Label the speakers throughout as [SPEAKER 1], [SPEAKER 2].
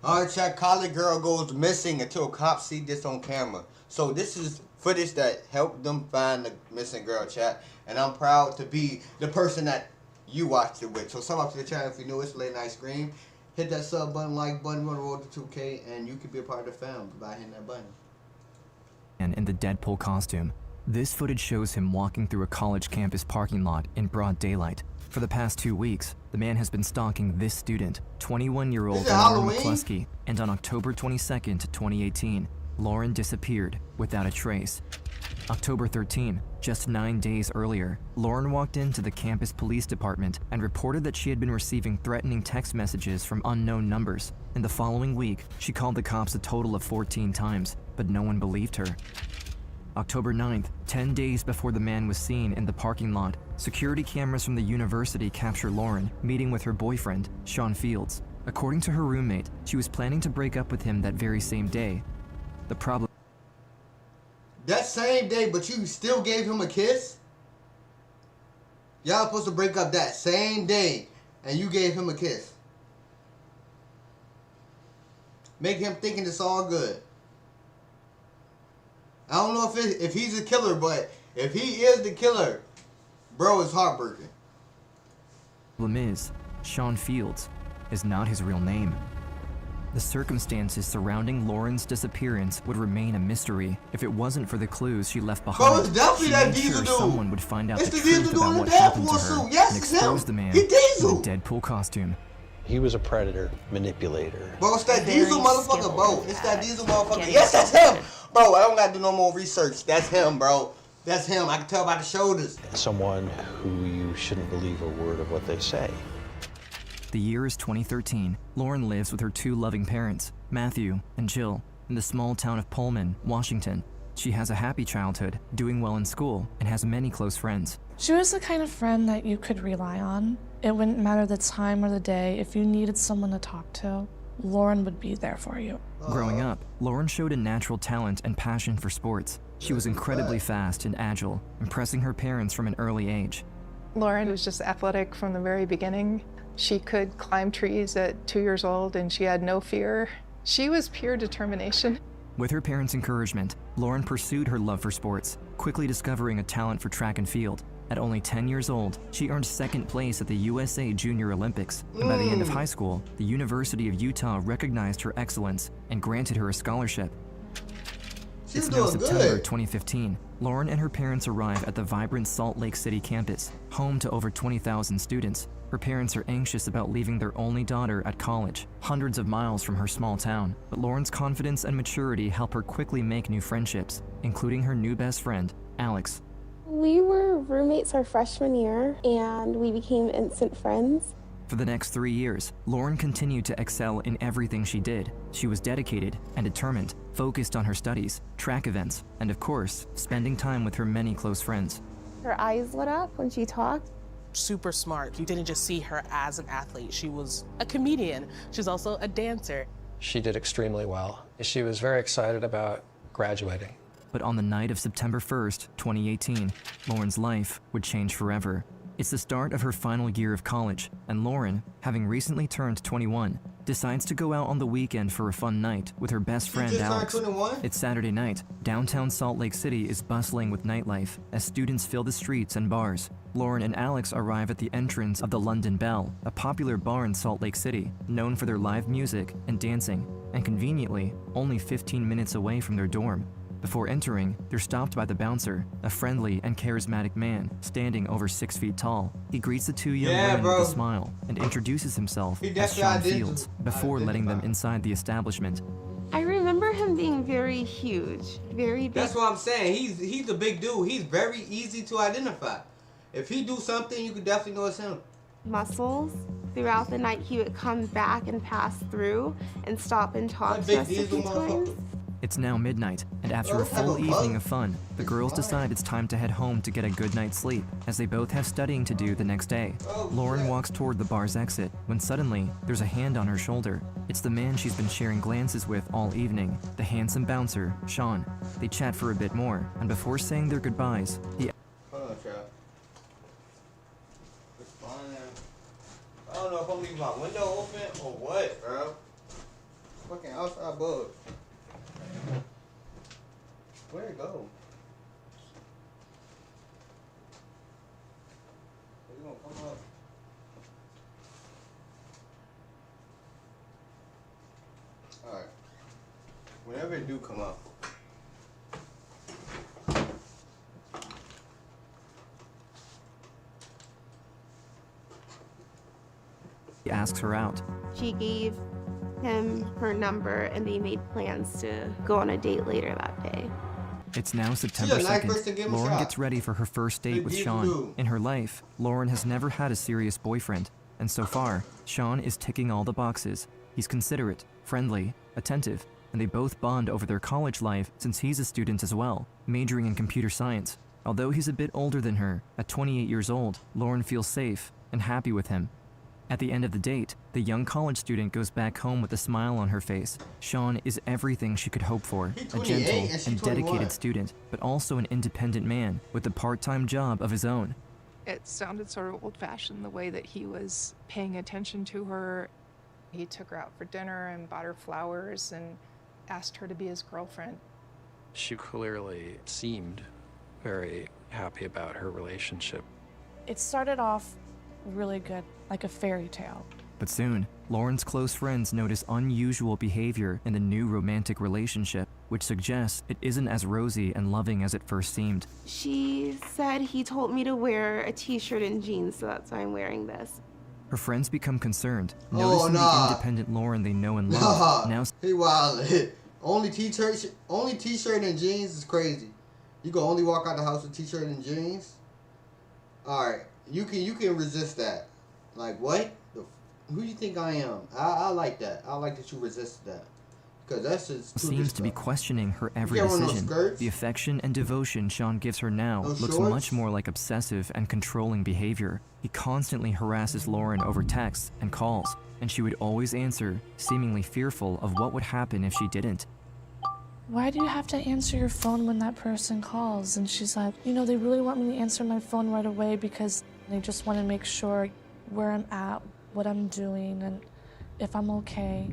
[SPEAKER 1] Alright, chat. College girl goes missing until cops see this on camera. So this is footage that helped them find the missing girl, chat. And I'm proud to be the person that you watched it with. So sub up to the channel if you new. It's Late Night Scream. Hit that sub button, like button, run the road to 2K, and you can be a part of the fam by hitting that button.
[SPEAKER 2] And in the Deadpool costume, this footage shows him walking through a college campus parking lot in broad daylight. For the past 2 weeks, the man has been stalking this student, 21-year-old Lauren McCluskey, and on October 22nd, 2018, Lauren disappeared without a trace. October 13, just 9 days earlier, Lauren walked into the campus police department and reported that she had been receiving threatening text messages from unknown numbers. In the following week, she called the cops a total of 14 times, but no one believed her. October 9th, 10 days before the man was seen in the parking lot, security cameras from the university capture Lauren meeting with her boyfriend, Sean Fields. According to her roommate, she was planning to break up with him that very same day. The problem...
[SPEAKER 1] That same day, but you still gave him a kiss? Y'all supposed to break up that same day, and you gave him a kiss. Make him thinking it's all good. I don't know if he's a killer, but if he is the killer, bro, it's heartbreaking.
[SPEAKER 2] The problem is, Sean Fields is not his real name. The circumstances surrounding Lauren's disappearance would remain a mystery if it wasn't for the clues she left behind.
[SPEAKER 1] Bro, it's definitely that
[SPEAKER 2] Diesel
[SPEAKER 1] dude.
[SPEAKER 2] someone would find out
[SPEAKER 1] it's
[SPEAKER 2] the truth about what happened to her and expose the man in a Deadpool costume.
[SPEAKER 3] He was a predator, manipulator.
[SPEAKER 1] Bro, it's that Diesel motherfucker, bro. It's that Diesel motherfucker. Yes, that's him. Bro, I don't gotta do no more research. That's him, bro. That's him. I can tell by the shoulders.
[SPEAKER 3] Someone who you shouldn't believe a word of what they say.
[SPEAKER 2] The year is 2013. Lauren lives with her two loving parents, Matthew and Jill, in the small town of Pullman, Washington. She has a happy childhood, doing well in school, and has many close friends.
[SPEAKER 4] She was the kind of friend that you could rely on. It wouldn't matter the time or the day. If you needed someone to talk to, Lauren would be there for you.
[SPEAKER 2] Growing up, Lauren showed a natural talent and passion for sports. She was incredibly fast and agile, impressing her parents from an early age.
[SPEAKER 5] Lauren was just athletic from the very beginning. She could climb trees at 2 years old and she had no fear. She was pure determination.
[SPEAKER 2] With her parents' encouragement, Lauren pursued her love for sports, quickly discovering a talent for track and field. At only 10 years old, she earned second place at the USA Junior Olympics, and by the end of high school, the University of Utah recognized her excellence and granted her a scholarship. It's now September 2015. Lauren and her parents arrive at the vibrant Salt Lake City campus, home to over 20,000 students. Her parents are anxious about leaving their only daughter at college, hundreds of miles from her small town. But Lauren's confidence and maturity help her quickly make new friendships, including her new best friend, Alex.
[SPEAKER 6] We were roommates our freshman year, and we became instant friends.
[SPEAKER 2] For the next 3 years, Lauren continued to excel in everything she did. She was dedicated and determined, focused on her studies, track events, and of course, spending time with her many close friends.
[SPEAKER 6] Her eyes lit up when she talked.
[SPEAKER 7] Super smart. You didn't just see her as an athlete. She was a comedian. She's also a dancer.
[SPEAKER 8] She did extremely well. She was very excited about graduating.
[SPEAKER 2] But on the night of September 1st, 2018, Lauren's life would change forever. It's the start of her final year of college, and Lauren, having recently turned 21, decides to go out on the weekend for a fun night with her best friend Alex. It's Saturday night. Downtown Salt Lake City is bustling with nightlife as students fill the streets and bars. Lauren and Alex arrive at the entrance of the London Bell, a popular bar in Salt Lake City, known for their live music and dancing, and conveniently, only 15 minutes away from their dorm. Before entering, they're stopped by the bouncer, a friendly and charismatic man standing over 6 feet tall. He greets the two young women with a smile and introduces himself as Sean Fields before letting them inside the establishment.
[SPEAKER 6] I remember him being very huge, very big.
[SPEAKER 1] That's what I'm saying. He's a big dude. He's very easy to identify. If he do something, you could definitely know it's him.
[SPEAKER 6] Muscles. Throughout the night, he would come back and pass through and stop and talk to us a few times.
[SPEAKER 2] It's now midnight, and after a full evening of fun, the girls decide it's time to head home to get a good night's sleep, as they both have studying to do the next day. Lauren walks toward the bar's exit, when suddenly, there's a hand on her shoulder. It's the man she's been sharing glances with all evening, the handsome bouncer, Sean. They chat for a bit more, and before saying their goodbyes, he...
[SPEAKER 1] Hold on, Trap. It's fine now. I don't know if I'm leaving my window open or what, bro. fucking outside bug. Where'd it go? Is it gonna come up? Alright. Whenever it do come up.
[SPEAKER 2] He asks her out.
[SPEAKER 6] She gave him her number and they made plans to go on a date later that day.
[SPEAKER 2] It's now September
[SPEAKER 1] She's a nice person,
[SPEAKER 2] 2nd.
[SPEAKER 1] give him a
[SPEAKER 2] Lauren
[SPEAKER 1] shot.
[SPEAKER 2] gets ready for her first date
[SPEAKER 1] Big
[SPEAKER 2] with
[SPEAKER 1] deal,
[SPEAKER 2] Sean.
[SPEAKER 1] dude.
[SPEAKER 2] In her life, Lauren has never had a serious boyfriend, and so far, Sean is ticking all the boxes. He's considerate, friendly, attentive, and they both bond over their college life since he's a student as well, majoring in computer science. Although he's a bit older than her, at 28 years old, Lauren feels safe and happy with him. At the end of the date, the young college student goes back home with a smile on her face. Sean is everything she could hope for,
[SPEAKER 1] He's
[SPEAKER 2] a
[SPEAKER 1] 28
[SPEAKER 2] gentle
[SPEAKER 1] and she's
[SPEAKER 2] and
[SPEAKER 1] 21.
[SPEAKER 2] dedicated student, but also an independent man with a part-time job of his own.
[SPEAKER 5] It sounded sort of old-fashioned the way that he was paying attention to her. He took her out for dinner and bought her flowers and asked her to be his girlfriend.
[SPEAKER 8] She clearly seemed very happy about her relationship.
[SPEAKER 4] It started off really good, like a fairy tale.
[SPEAKER 2] But soon, Lauren's close friends notice unusual behavior in the new romantic relationship, which suggests it isn't as rosy and loving as it first seemed.
[SPEAKER 6] She said he told me to wear a t-shirt and jeans, so that's why I'm wearing this.
[SPEAKER 2] Her friends become concerned,
[SPEAKER 1] Oh,
[SPEAKER 2] noticing
[SPEAKER 1] nah.
[SPEAKER 2] the independent Lauren they know and
[SPEAKER 1] Nah,
[SPEAKER 2] love now
[SPEAKER 1] he wild. Only t-shirt and jeans is crazy. You can only walk out the house with t-shirt and jeans. All right, you can resist that. Like what? Who you think I am? I like that. I like that you resisted that. Because that's just too
[SPEAKER 2] seems to be
[SPEAKER 1] disgusting.
[SPEAKER 2] questioning her every
[SPEAKER 1] You got one of those
[SPEAKER 2] decision.
[SPEAKER 1] skirts?
[SPEAKER 2] The affection and devotion Sean gives her now
[SPEAKER 1] Those
[SPEAKER 2] looks
[SPEAKER 1] shorts?
[SPEAKER 2] much more like obsessive and controlling behavior. He constantly harasses Lauren over texts and calls, and she would always answer, seemingly fearful of what would happen if she didn't.
[SPEAKER 4] Why do you have to answer your phone when that person calls? And she's like, you know, they really want me to answer my phone right away because they just want to make sure where I'm at, what I'm doing, and if I'm okay.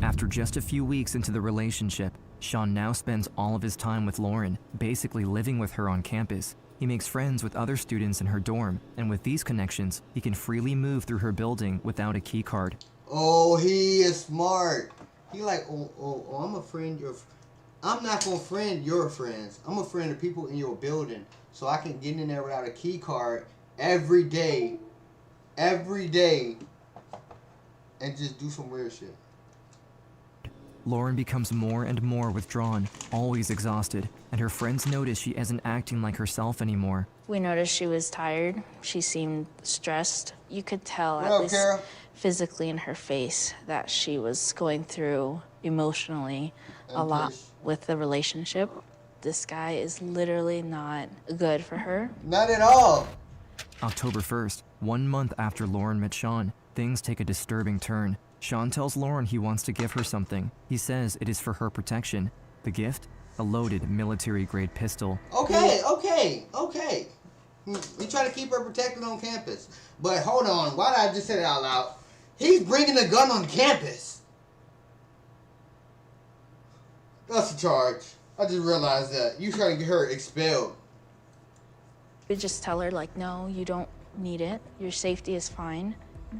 [SPEAKER 2] After just a few weeks into the relationship, Sean now spends all of his time with Lauren, basically living with her on campus. He makes friends with other students in her dorm, and with these connections, he can freely move through her building without a key card.
[SPEAKER 1] Oh, he is smart. He like, oh, I'm a friend. I'm not gonna friend your friends. I'm a friend of people in your building, so I can get in there without a key card every day, and just do some weird shit.
[SPEAKER 2] Lauren becomes more and more withdrawn, always exhausted, and her friends notice she isn't acting like herself anymore.
[SPEAKER 9] We noticed she was tired. She seemed stressed. You could tell
[SPEAKER 1] What
[SPEAKER 9] at
[SPEAKER 1] up,
[SPEAKER 9] least
[SPEAKER 1] Kara?
[SPEAKER 9] physically in her face that she was going through emotionally a lot with the relationship. This guy is literally not good for her.
[SPEAKER 1] Not at all.
[SPEAKER 2] October 1st, 1 month after Lauren met Sean, things take a disturbing turn. Sean tells Lauren he wants to give her something. He says it is for her protection. The gift? A loaded military-grade pistol.
[SPEAKER 1] Okay. He try to keep her protected on campus. But hold on, why did I just say that out loud? He's bringing a gun on campus. That's a charge. I just realized that. You trying to get her expelled.
[SPEAKER 9] We just tell her, like, no, you don't need it. Your safety is fine.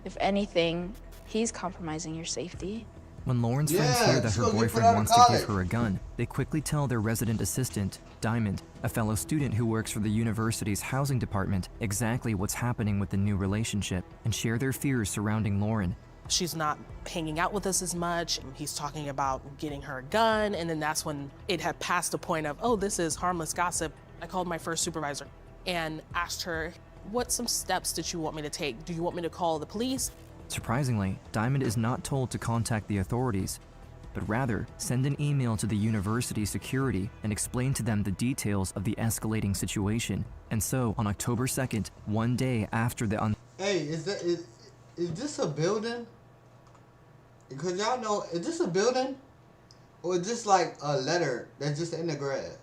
[SPEAKER 9] If anything, he's compromising your safety.
[SPEAKER 2] When Lauren's friends
[SPEAKER 1] Yeah,
[SPEAKER 2] hear that
[SPEAKER 1] she's
[SPEAKER 2] her
[SPEAKER 1] gonna get put
[SPEAKER 2] boyfriend
[SPEAKER 1] out of
[SPEAKER 2] wants to give
[SPEAKER 1] college.
[SPEAKER 2] her a gun, they quickly tell their resident assistant, Diamond, a fellow student who works for the university's housing department, exactly what's happening with the new relationship and share their fears surrounding Lauren.
[SPEAKER 7] She's not hanging out with us as much. He's talking about getting her a gun, and then that's when it had passed the point of, oh, this is harmless gossip. I called my first supervisor and asked her, what some steps did you want me to take? Do you want me to call the police?
[SPEAKER 2] Surprisingly, Diamond is not told to contact the authorities, but rather send an email to the university security and explain to them the details of the escalating situation. And so, on October 2nd, 1 day after the
[SPEAKER 1] Hey, is this a building? Because y'all know, is this a building? Or is this like a letter that's just in the grass?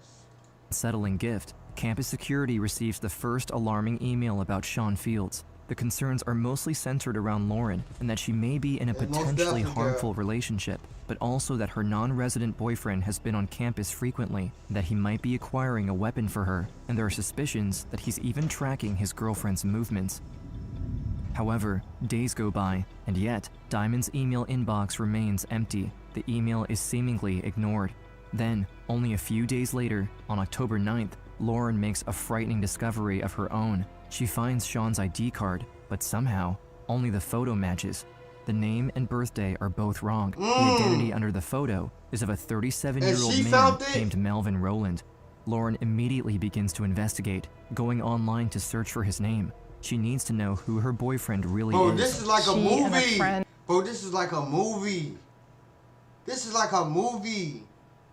[SPEAKER 2] unsettling gift, campus security receives the first alarming email about Sean Fields. The the concerns are mostly centered around Lauren and that she may be in a
[SPEAKER 1] It most
[SPEAKER 2] potentially
[SPEAKER 1] definitely,
[SPEAKER 2] harmful relationship, but also that her non-resident boyfriend has been on campus frequently, that he might be acquiring a weapon for her, and there are suspicions that he's even tracking his girlfriend's movements. However, days go by, and yet, Diamond's email inbox remains empty. The email is seemingly ignored. Then, only a few days later, on October 9th, Lauren makes a frightening discovery of her own. She finds Sean's ID card, but somehow, only the photo matches. The name and birthday are both wrong. The identity under the photo is of a 37-year-old man named Melvin Rowland. Lauren immediately begins to investigate, going online to search for his name. She needs to know who her boyfriend really is.
[SPEAKER 1] This is like a
[SPEAKER 5] She and a
[SPEAKER 1] movie.
[SPEAKER 5] friend-
[SPEAKER 1] Bro, this is like a movie. This is like a movie.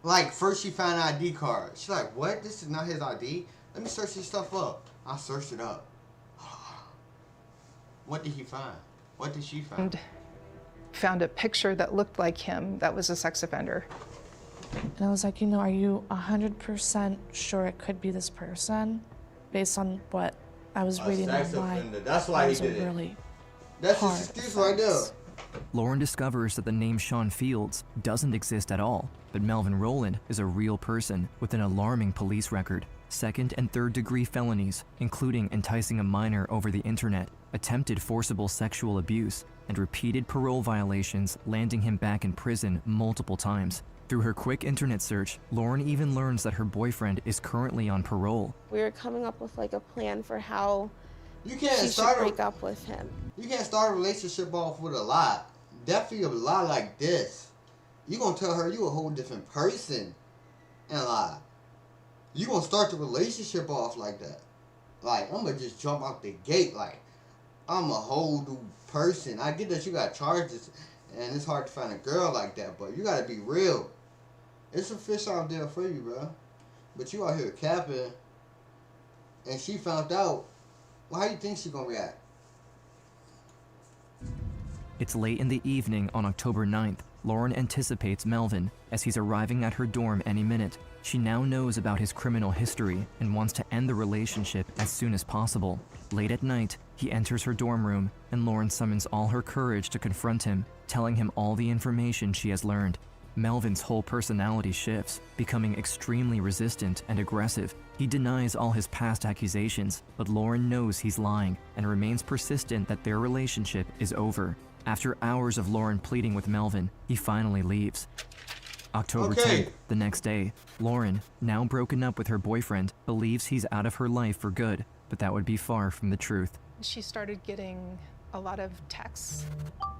[SPEAKER 1] Like, first she found an ID card. She's like, what? This is not his ID? Let me search this stuff up. I searched it up. What did he find? What did she find?
[SPEAKER 5] And found a picture that looked like him that was a sex offender.
[SPEAKER 4] And I was like, are you 100% sure it could be this person? Based on what I was reading
[SPEAKER 1] sex
[SPEAKER 4] online.
[SPEAKER 1] offender. That's why he did it.
[SPEAKER 4] Really
[SPEAKER 1] That's
[SPEAKER 4] hard
[SPEAKER 1] his excuse right there.
[SPEAKER 4] offense.
[SPEAKER 2] Lauren discovers that the name Sean Fields doesn't exist at all, but Melvin Rowland is a real person with an alarming police record. Second and third degree felonies, including enticing a minor over the internet, attempted forcible sexual abuse, and repeated parole violations, landing him back in prison multiple times. Through her quick internet search, Lauren even learns that her boyfriend is currently on parole.
[SPEAKER 6] We were coming up with like a plan for how
[SPEAKER 1] You
[SPEAKER 6] she
[SPEAKER 1] can't
[SPEAKER 6] should
[SPEAKER 1] start
[SPEAKER 6] break up with him.
[SPEAKER 1] You can't start a relationship off with a lie. Definitely a lie like this. You gonna tell her you a whole different person and lie. You gonna start the relationship off like that. Like, I'm gonna just jump out the gate like, I'm a whole new person. I get that you got charges and it's hard to find a girl like that, but you gotta be real. It's a fish out there for you, bro. But you out here capping and she found out. Well, how do you think she gonna react?
[SPEAKER 2] It's late in the evening on October 9th. Lauren anticipates Melvin as he's arriving at her dorm any minute. She now knows about his criminal history and wants to end the relationship as soon as possible. Late at night, he enters her dorm room and Lauren summons all her courage to confront him, telling him all the information she has learned. Melvin's whole personality shifts, becoming extremely resistant and aggressive. He denies all his past accusations, but Lauren knows he's lying and remains persistent that their relationship is over. After hours of Lauren pleading with Melvin, he finally leaves. October 10th, the next day, Lauren, now broken up with her boyfriend, believes he's out of her life for good, but that would be far from the truth.
[SPEAKER 5] She started getting a lot of texts.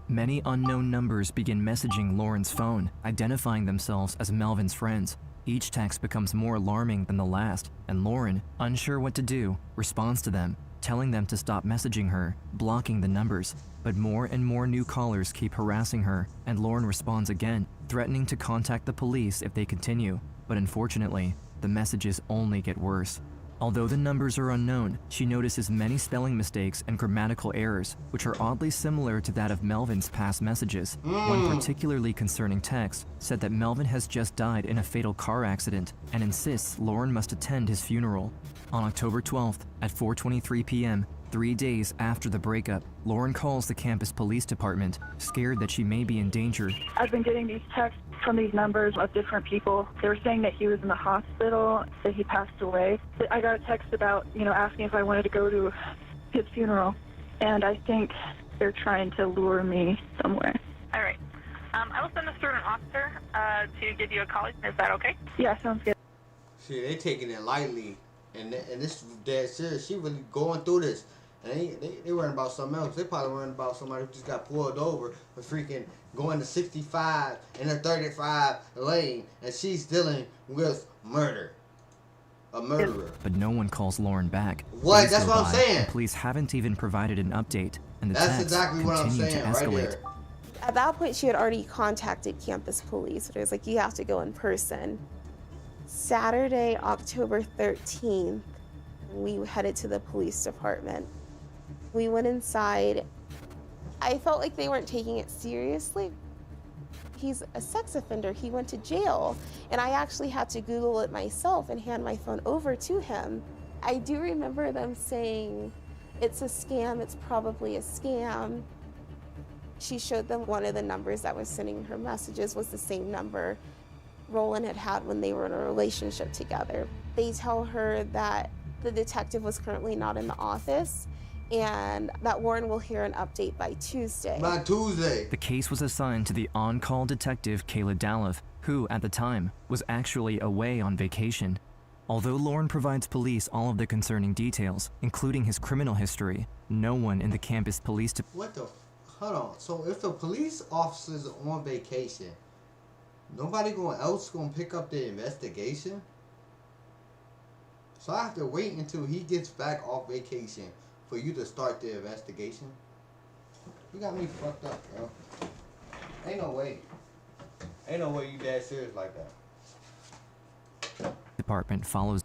[SPEAKER 2] Many unknown numbers begin messaging Lauren's phone, identifying themselves as Melvin's friends. Each text becomes more alarming than the last, and Lauren, unsure what to do, responds to them, telling them to stop messaging her, blocking the numbers. But more and more new callers keep harassing her, and Lauren responds again, threatening to contact the police if they continue. But unfortunately, the messages only get worse. Although the numbers are unknown, she notices many spelling mistakes and grammatical errors, which are oddly similar to that of Melvin's past messages. One particularly concerning text said that Melvin has just died in a fatal car accident and insists Lauren must attend his funeral. On October 12th at 4:23 p.m., 3 days after the breakup, Lauren calls the campus police department, scared that she may be in danger.
[SPEAKER 10] I've been getting these texts from these numbers of different people. They were saying that he was in the hospital, that he passed away. I got a text about, asking if I wanted to go to his funeral, and I think they're trying to lure me somewhere.
[SPEAKER 11] All right. I will send this through an officer to give you a call. Is that okay?
[SPEAKER 10] Yeah, sounds good.
[SPEAKER 1] See, they taking it lightly, and this is dead serious. She really going through this. And they worrying about something else. They probably worrying about somebody who just got pulled over for freaking going to 65 in a 35 lane, and she's dealing with murder. A murderer.
[SPEAKER 2] But no one calls Lauren back.
[SPEAKER 1] What?
[SPEAKER 2] Days
[SPEAKER 1] That's
[SPEAKER 2] go
[SPEAKER 1] what I'm
[SPEAKER 2] by,
[SPEAKER 1] saying.
[SPEAKER 2] and police haven't even provided an update, and the
[SPEAKER 1] That's
[SPEAKER 2] texts
[SPEAKER 1] exactly what I'm
[SPEAKER 2] continue
[SPEAKER 1] saying
[SPEAKER 2] to
[SPEAKER 1] right
[SPEAKER 2] escalate.
[SPEAKER 1] there.
[SPEAKER 6] At that point, she had already contacted campus police, but it was like, you have to go in person. Saturday, October 13th, we headed to the police department. We went inside. I felt like they weren't taking it seriously. He's a sex offender. He went to jail. And I actually had to Google it myself and hand my phone over to him. I do remember them saying it's a scam, it's probably a scam. She showed them one of the numbers that was sending her messages was the same number Roland had had when they were in a relationship together. They tell her that the detective was currently not in the office and that Lauren will hear an update by Tuesday.
[SPEAKER 1] By Tuesday.
[SPEAKER 2] The case was assigned to the on-call detective Kayla Dallov, who, at the time, was actually away on vacation. Although Lauren provides police all of the concerning details, including his criminal history, no one in the campus police
[SPEAKER 1] What the? Hold on. So if the police officers are on vacation, nobody else gonna pick up the investigation? So I have to wait until he gets back off vacation for you to start the investigation? You got me fucked up, bro. Ain't no way. Ain't no way you that serious like that.
[SPEAKER 2] department follows.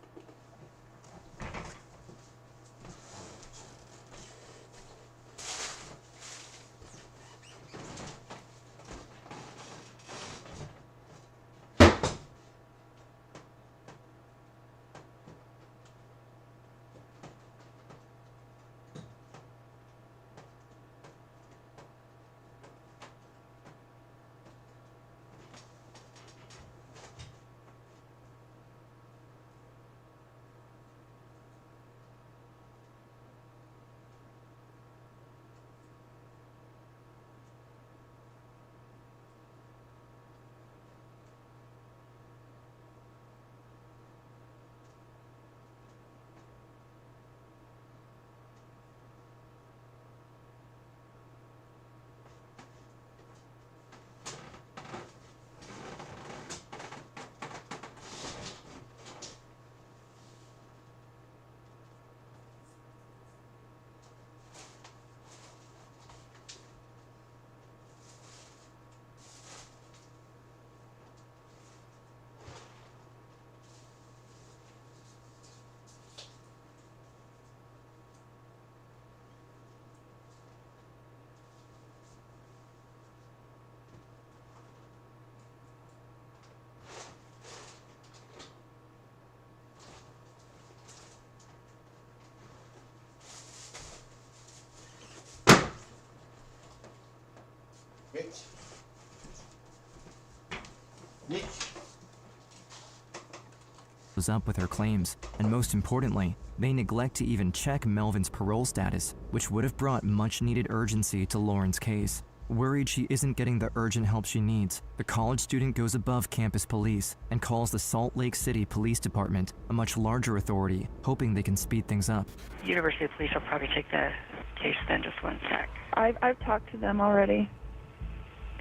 [SPEAKER 2] Was up with her claims, and most importantly, they neglect to even check Melvin's parole status, which would have brought much-needed urgency to Lauren's case. Worried she isn't getting the urgent help she needs, the college student goes above campus police and calls the Salt Lake City Police Department, a much larger authority, hoping they can speed things up.
[SPEAKER 12] University Police will probably take the case then. Just one sec.
[SPEAKER 10] I've talked to them already,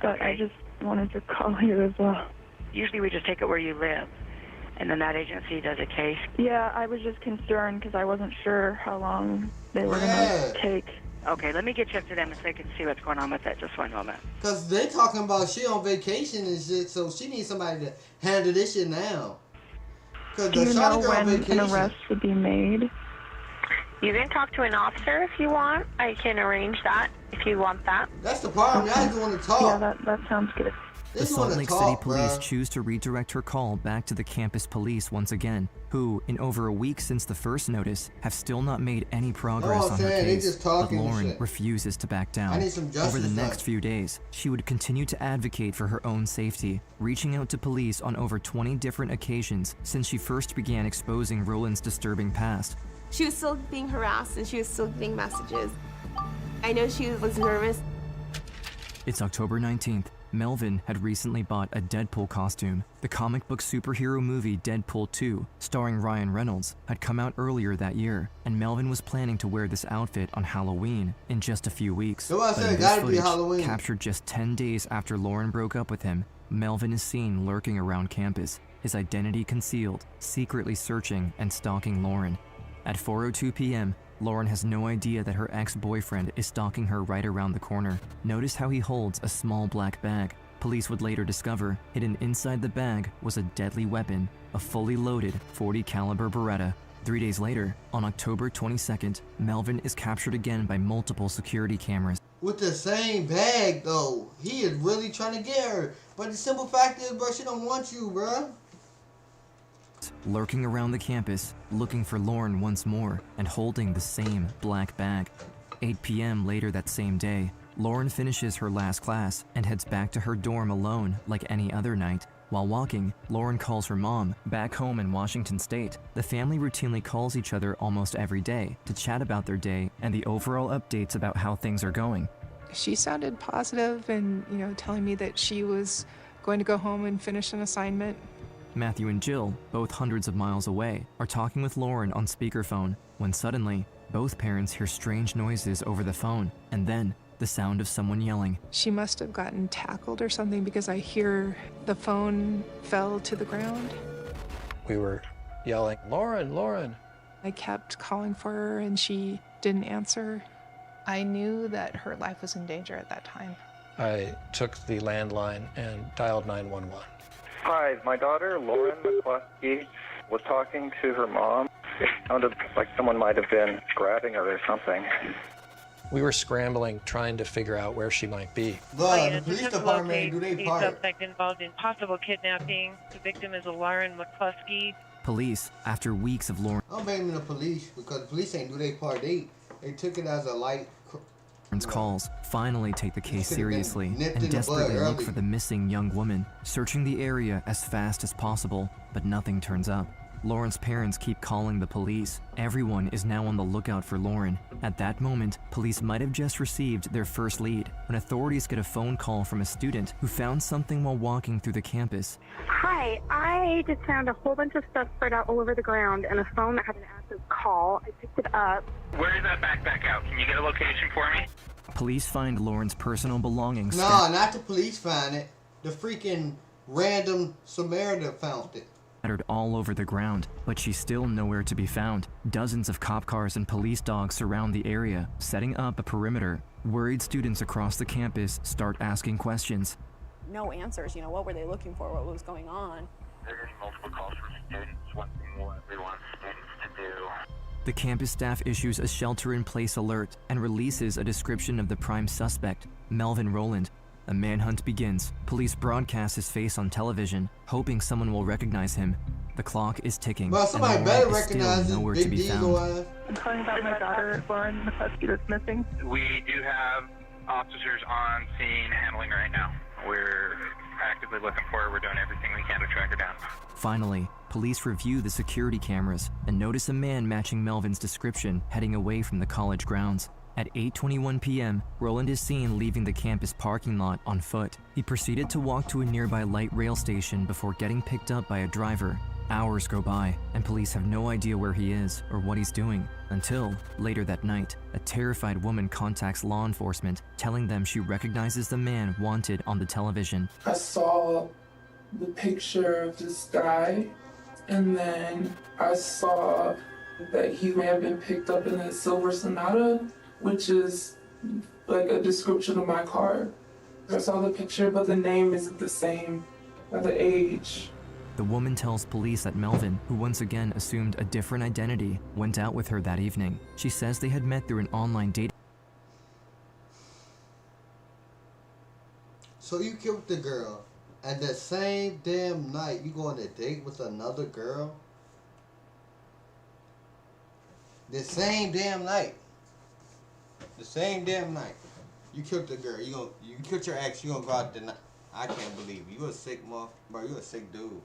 [SPEAKER 10] but
[SPEAKER 12] Okay.
[SPEAKER 10] I just wanted to call you as well.
[SPEAKER 12] Usually we just take it where you live, and then that agency does a case.
[SPEAKER 10] Yeah, I was just concerned because I wasn't sure how long they were going to take.
[SPEAKER 12] Okay, let me get you up to them so they can see what's going on with it. Just one moment.
[SPEAKER 1] Cause they talking about she on vacation and shit, so she needs somebody to handle this shit now. Cause
[SPEAKER 10] Do
[SPEAKER 1] the
[SPEAKER 10] you
[SPEAKER 1] shawty
[SPEAKER 10] know
[SPEAKER 1] girl on
[SPEAKER 10] when
[SPEAKER 1] vacation.
[SPEAKER 10] an arrest would be made?
[SPEAKER 11] You can talk to an officer if you want. I can arrange that if you want that.
[SPEAKER 1] That's the problem. I just want to talk.
[SPEAKER 10] Yeah, that sounds good.
[SPEAKER 2] The Salt Lake City Police choose to redirect her call back to the campus police once again, who, in over a week since the first notice, have still not made any progress on her case. But Lauren refuses to back down. Over the next few days, she would continue to advocate for her own safety, reaching out to police on over 20 different occasions since she first began exposing Roland's disturbing past.
[SPEAKER 6] She was still being harassed and she was still getting messages. I know she was nervous.
[SPEAKER 2] It's October 19th. Melvin had recently bought a Deadpool costume. The comic book superhero movie Deadpool 2, starring Ryan Reynolds, had come out earlier that year, and Melvin was planning to wear this outfit on Halloween in just a few weeks. But in this footage, captured just 10 days after Lauren broke up with him, Melvin is seen lurking around campus, his identity concealed, secretly searching and stalking Lauren. At 4:02 p.m., Lauren has no idea that her ex-boyfriend is stalking her right around the corner. Notice how he holds a small black bag. Police would later discover hidden inside the bag was a deadly weapon, a fully loaded .40 caliber Beretta. 3 days later, on October 22nd, Melvin is captured again by multiple security cameras.
[SPEAKER 1] With the same bag though, he is really trying to get her. But the simple fact is, bro, she don't want you, bro.
[SPEAKER 2] lurking around the campus, looking for Lauren once more, and holding the same black bag. 8 p.m. later that same day, Lauren finishes her last class and heads back to her dorm alone like any other night. While walking, Lauren calls her mom back home in Washington State. The family routinely calls each other almost every day to chat about their day and the overall updates about how things are going.
[SPEAKER 5] She sounded positive and, telling me that she was going to go home and finish an assignment.
[SPEAKER 2] Matthew and Jill, both hundreds of miles away, are talking with Lauren on speakerphone when suddenly, both parents hear strange noises over the phone, and then the sound of someone yelling.
[SPEAKER 5] She must have gotten tackled or something because I hear the phone fell to the ground.
[SPEAKER 8] We were yelling, "Lauren, Lauren!"
[SPEAKER 5] I kept calling for her and she didn't answer. I knew that her life was in danger at that time.
[SPEAKER 8] I took the landline and dialed 911.
[SPEAKER 13] Hi, my daughter, Lauren McCluskey, was talking to her mom. It sounded like someone might have been grabbing her or something.
[SPEAKER 8] We were scrambling, trying to figure out where she might be.
[SPEAKER 1] The police department, do they
[SPEAKER 12] The
[SPEAKER 1] part?
[SPEAKER 12] suspect involved in possible kidnapping. The victim is Lauren McCluskey.
[SPEAKER 2] Police, after weeks of Lauren's
[SPEAKER 1] I'm blaming the police because the police ain't do their part. They took it as a light.
[SPEAKER 2] calls, finally take the case
[SPEAKER 1] Could've been
[SPEAKER 2] seriously
[SPEAKER 1] nipped in
[SPEAKER 2] and
[SPEAKER 1] the bud
[SPEAKER 2] desperately look
[SPEAKER 1] early.
[SPEAKER 2] for the missing young woman, searching the area as fast as possible, but nothing turns up. Lauren's parents keep calling the police. Everyone is now on the lookout for Lauren. At that moment, police might have just received their first lead when authorities get a phone call from a student who found something while walking through the campus.
[SPEAKER 11] Hi, I just found a whole bunch of stuff spread out all over the ground and a phone that had an active call. I picked it up.
[SPEAKER 14] Where is that backpack out? Can you get a location for me?
[SPEAKER 2] Police find Lauren's personal belongings.
[SPEAKER 1] Nah, not the police find it. The freaking random Samaritan found it.
[SPEAKER 2] Scattered all over the ground, but she's still nowhere to be found. Dozens of cop cars and police dogs surround the area, setting up a perimeter. Worried students across the campus start asking questions.
[SPEAKER 15] No answers. What were they looking for? What was going on?
[SPEAKER 14] There's multiple calls from students wanting what we want students to do.
[SPEAKER 2] The campus staff issues a shelter-in-place alert and releases a description of the prime suspect, Melvin Rowland. A manhunt begins. Police broadcast his face on television, hoping someone will recognize him. The clock is ticking,
[SPEAKER 1] Well,
[SPEAKER 2] and
[SPEAKER 1] somebody
[SPEAKER 2] Lauren
[SPEAKER 1] better
[SPEAKER 2] is
[SPEAKER 1] recognize
[SPEAKER 2] still
[SPEAKER 1] this
[SPEAKER 2] nowhere to
[SPEAKER 1] big
[SPEAKER 2] be
[SPEAKER 1] diesel
[SPEAKER 2] found.
[SPEAKER 1] ass.
[SPEAKER 10] I'm calling about my daughter, Lauren McCluskey, that's missing.
[SPEAKER 14] We do have officers on scene handling right now. We're actively looking for her. We're doing everything we can to track her down.
[SPEAKER 2] Finally, police review the security cameras and notice a man matching Melvin's description heading away from the college grounds. At 8:21 p.m., Roland is seen leaving the campus parking lot on foot. He proceeded to walk to a nearby light rail station before getting picked up by a driver. Hours go by, and police have no idea where he is or what he's doing, until, later that night, a terrified woman contacts law enforcement, telling them she recognizes the man wanted on the television.
[SPEAKER 16] I saw the picture of this guy, and then I saw that he may have been picked up in a silver Sonata, which is like a description of my car. I saw the picture, but the name isn't the same, or the age.
[SPEAKER 2] The woman tells police that Melvin, who once again assumed a different identity, went out with her that evening. She says they had met through an online dating.
[SPEAKER 1] So you killed the girl, and the same damn night you go on a date with another girl? The same damn night. The same damn night. You killed the girl. You killed your ex. You gonna go out the night. I can't believe you. You a sick motherfucker. Bro, you a sick dude.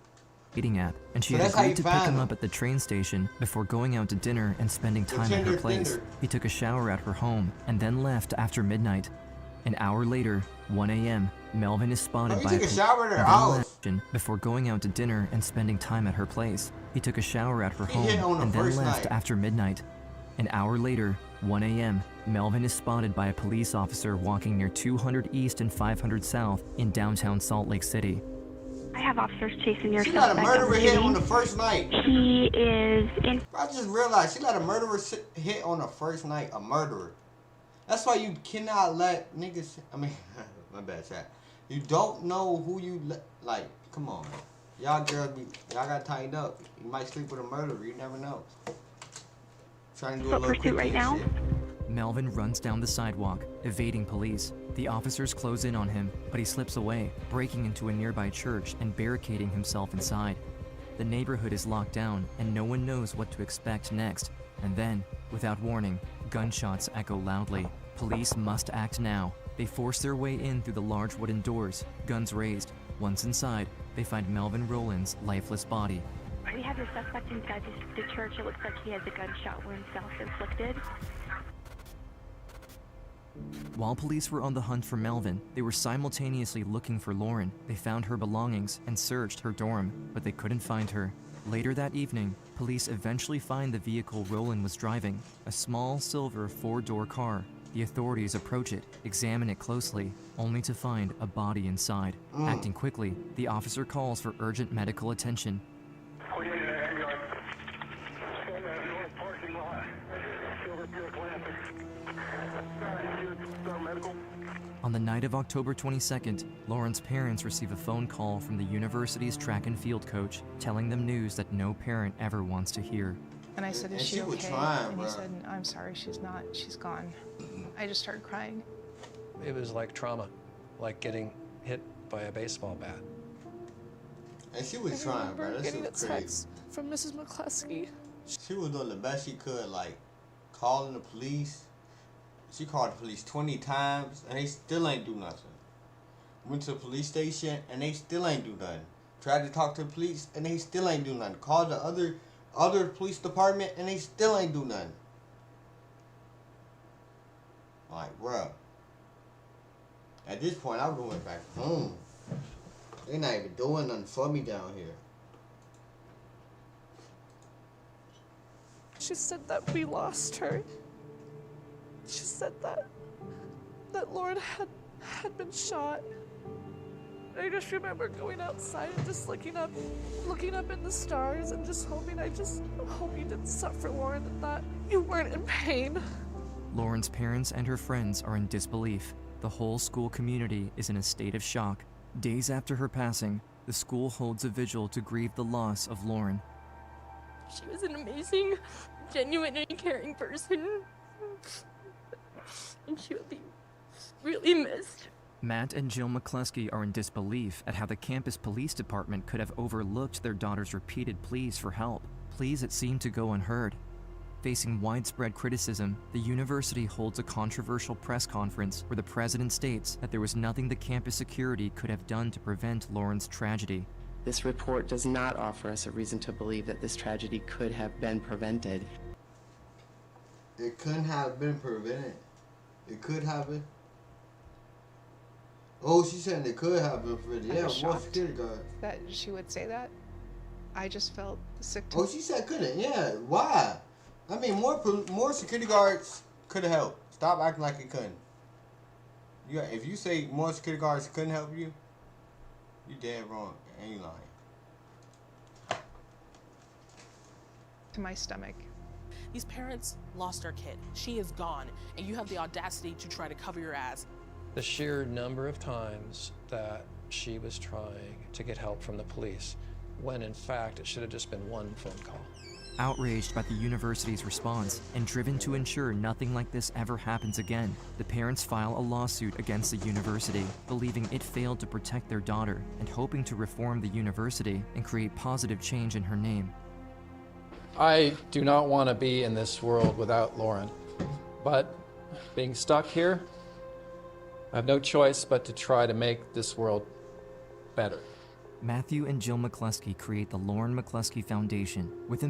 [SPEAKER 2] Dating app, and she
[SPEAKER 1] So
[SPEAKER 2] had
[SPEAKER 1] that's how
[SPEAKER 2] agreed
[SPEAKER 1] you
[SPEAKER 2] to pick
[SPEAKER 1] find
[SPEAKER 2] him
[SPEAKER 1] him.
[SPEAKER 2] up at the train station before going out to dinner and spending time at her place. He took a shower at her home and then left after midnight. An hour later, 1 a.m., Melvin is spotted
[SPEAKER 1] Oh, he
[SPEAKER 2] by
[SPEAKER 1] took a
[SPEAKER 2] police
[SPEAKER 1] shower at her
[SPEAKER 2] and then
[SPEAKER 1] house.
[SPEAKER 2] left before going out to dinner and spending time at her place. He took a shower at her
[SPEAKER 1] He hit
[SPEAKER 2] home
[SPEAKER 1] on the
[SPEAKER 2] and then
[SPEAKER 1] first
[SPEAKER 2] left
[SPEAKER 1] night.
[SPEAKER 2] after midnight. An hour later, 1 a.m., Melvin is spotted by a police officer walking near 200 East and 500 South in downtown Salt Lake City.
[SPEAKER 11] I have officers chasing your
[SPEAKER 1] She let a
[SPEAKER 11] suspect.
[SPEAKER 1] murderer hit on the first night.
[SPEAKER 11] He is in.
[SPEAKER 1] I just realized she let a murderer hit on the first night. A murderer. That's why you cannot let niggas. I mean, my bad, chat. You don't know who you like. Come on, man. Y'all girls, y'all got tightened up. You might sleep with a murderer. You never know. Trying to do a little quick
[SPEAKER 11] right now?
[SPEAKER 1] shit.
[SPEAKER 2] Melvin runs down the sidewalk, evading police. The officers close in on him, but he slips away, breaking into a nearby church and barricading himself inside. The neighborhood is locked down, and no one knows what to expect next. And then, without warning, gunshots echo loudly. Police must act now. They force their way in through the large wooden doors, guns raised. Once inside, they find Melvin Rowland's lifeless body.
[SPEAKER 11] We have the suspect inside the church. It looks like he has a gunshot wound self-inflicted.
[SPEAKER 2] While police were on the hunt for Melvin, they were simultaneously looking for Lauren. They found her belongings and searched her dorm, but they couldn't find her. Later that evening, police eventually find the vehicle Rowland was driving, a small silver 4-door car. The authorities approach it, examine it closely, only to find a body inside. Acting quickly, the officer calls for urgent medical attention. On the night of October 22nd, Lauren's parents receive a phone call from the university's track and field coach, telling them news that no parent ever wants to hear.
[SPEAKER 5] And I said, is she okay? And he said, I'm sorry, she's not, she's gone. I just started crying.
[SPEAKER 8] It was like trauma, like getting hit by a baseball bat.
[SPEAKER 1] And she was trying, bro. That's
[SPEAKER 4] getting a
[SPEAKER 1] so
[SPEAKER 4] text
[SPEAKER 1] crazy.
[SPEAKER 4] from Mrs. McCluskey.
[SPEAKER 1] She was doing the best she could, like calling the police. She called the police 20 times, and they still ain't do nothing. Went to the police station, and they still ain't do nothing. Tried to talk to the police, and they still ain't do nothing. Called the other police department, and they still ain't do nothing. Like, bruh. At this point, I'm going back home. They not even doing nothing for me down here.
[SPEAKER 4] She said that we lost her. She said that Lauren had been shot. I just remember going outside and just looking up in the stars and just hoping, I just hope you didn't suffer, Lauren, and that you weren't in pain.
[SPEAKER 2] Lauren's parents and her friends are in disbelief. The whole school community is in a state of shock. Days after her passing, the school holds a vigil to grieve the loss of Lauren.
[SPEAKER 17] She was an amazing, genuine, and caring person. And she would be really missed.
[SPEAKER 2] Matt and Jill McCluskey are in disbelief at how the campus police department could have overlooked their daughter's repeated pleas for help, pleas that seemed to go unheard. Facing widespread criticism, the university holds a controversial press conference where the president states that there was nothing the campus security could have done to prevent Lauren's tragedy.
[SPEAKER 18] This report does not offer us a reason to believe that this tragedy could have been prevented.
[SPEAKER 1] It couldn't have been prevented. It could have been. Oh, she said it could have been prevented. Yeah, more security guard.
[SPEAKER 5] That she would say that. I just felt sick to
[SPEAKER 1] Oh, she said couldn't. Yeah, why? I mean, more security guards could have helped. Stop acting like it couldn't. Yeah, if you say more security guards couldn't help you, you dead wrong. And you lying.
[SPEAKER 5] to my stomach.
[SPEAKER 7] These parents lost their kid. She is gone, and you have the audacity to try to cover your ass.
[SPEAKER 8] The sheer number of times that she was trying to get help from the police, when in fact it should have just been one phone call.
[SPEAKER 2] Outraged by the university's response and driven to ensure nothing like this ever happens again, the parents file a lawsuit against the university, believing it failed to protect their daughter and hoping to reform the university and create positive change in her name.
[SPEAKER 19] I do not want to be in this world without Lauren, but being stuck here, I have no choice but to try to make this world better.
[SPEAKER 2] Matthew and Jill McCluskey create the Lauren McCluskey Foundation with a